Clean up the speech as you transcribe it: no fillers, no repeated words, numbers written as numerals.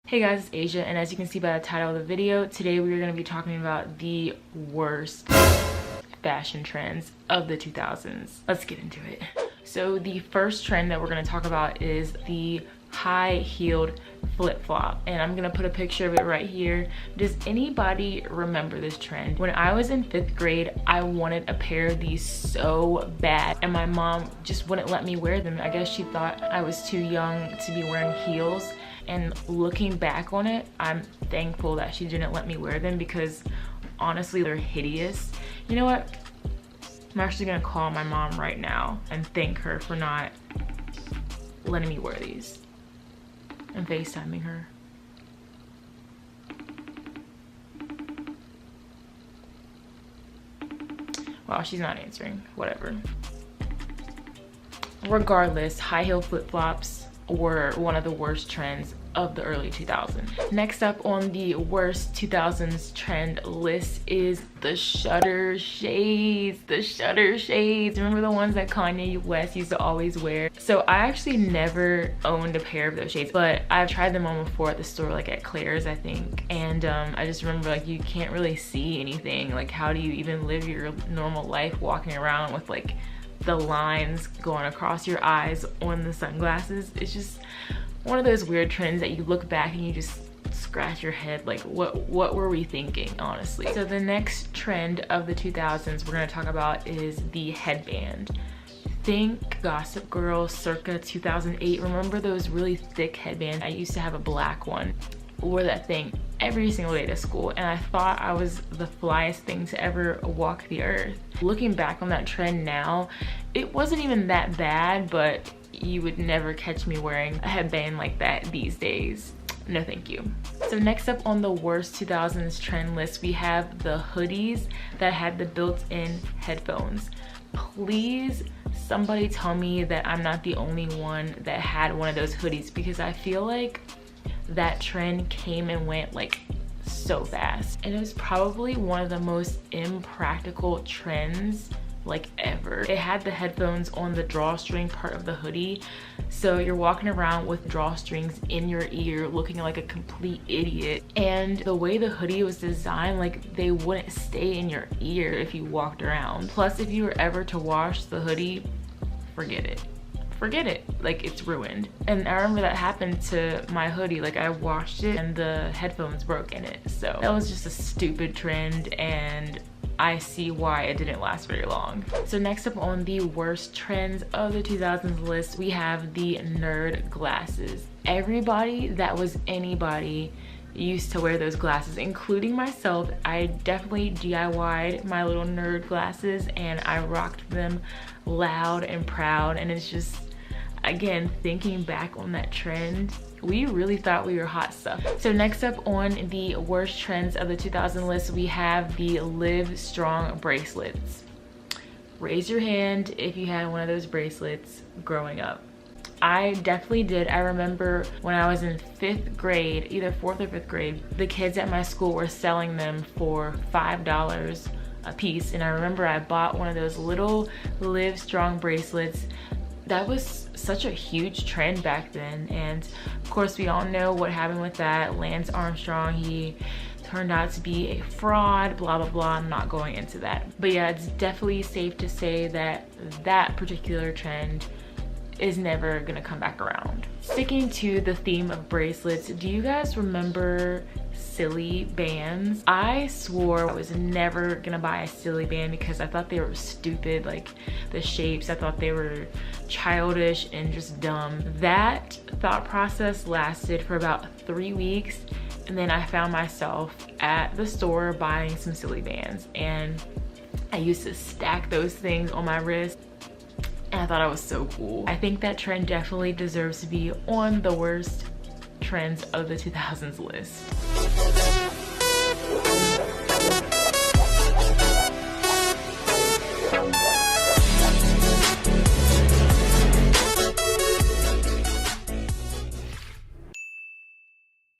Hey guys, it's Asia, and as you can see by the title of the video, today we are going to be talking about the worst fashion trends of the 2000s. Let's get into it. So the first trend that we're going to talk about is the high-heeled flip-flop, and I'm gonna put a picture of it right here. Does anybody remember this trend? When I was in 5th grade, I wanted a pair of these so bad, and my mom just wouldn't let me wear them. I guess she thought I was too young to be wearing heels, and looking back on it, I'm thankful that she didn't let me wear them because honestly, they're hideous. You know what? I'm actually gonna call my mom right now and thank her for not letting me wear these. I'm FaceTiming her. Wow, she's not answering. Whatever. Regardless, high-heel flip-flops were one of the worst trends of the early 2000s. Next up on the worst 2000s trend list is the shutter shades. The shutter shades. Remember the ones that Kanye West used to always wear? So I actually never owned a pair of those shades, but I've tried them on before at the store, like at Claire's, I think. And I just remember, like, you can't really see anything. Like, how do you even live your normal life walking around with like the lines going across your eyes on the sunglasses? It's just one of those weird trends that you look back and you just scratch your head, like what were we thinking, honestly? So the next trend of the 2000s we're going to talk about is the headband. Think Gossip Girl circa 2008. Remember those really thick headbands? I used to have a black one. Wore that thing every single day to school, and I thought I was the flyest thing to ever walk the earth. Looking back on that trend now, it wasn't even that bad, but you would never catch me wearing a headband like that these days. No thank you. So next up on the worst 2000s trend list, we have the hoodies that had the built-in headphones. Please somebody tell me that I'm not the only one that had one of those hoodies, because I feel like that trend came and went like so fast, and it was probably one of the most impractical trends like ever. It had the headphones on the drawstring part of the hoodie, so you're walking around with drawstrings in your ear looking like a complete idiot. And the way the hoodie was designed, like, they wouldn't stay in your ear if you walked around. Plus, if you were ever to wash the hoodie, forget it. Forget it, like, it's ruined. And I remember that happened to my hoodie. Like, I washed it and the headphones broke in it. So that was just a stupid trend, and I see why it didn't last very long. So next up on the worst trends of the 2000s list, we have the nerd glasses. Everybody that was anybody used to wear those glasses, including myself. I definitely DIY'd my little nerd glasses, and I rocked them loud and proud. And it's just, again, thinking back on that trend, we really thought we were hot stuff. So next up on the worst trends of the 2000 list, we have the LIVESTRONG bracelets. Raise your hand if you had one of those bracelets growing up. I definitely did. I remember when I was in 5th grade, either 4th or 5th grade, the kids at my school were selling them for $5 a piece. And I remember I bought one of those little LIVESTRONG bracelets. That was such a huge trend back then. And of course, we all know what happened with that. Lance Armstrong, he turned out to be a fraud, blah, blah, blah. I'm not going into that. But yeah, it's definitely safe to say that that particular trend is never gonna come back around. Sticking to the theme of bracelets, do you guys remember silly bands? I swore I was never gonna buy a silly band because I thought they were stupid, like the shapes. I thought they were childish and just dumb. That thought process lasted for about 3 weeks, and then I found myself at the store buying some silly bands, and I used to stack those things on my wrist, and I thought I was so cool. I think that trend definitely deserves to be on the worst trends of the 2000s list.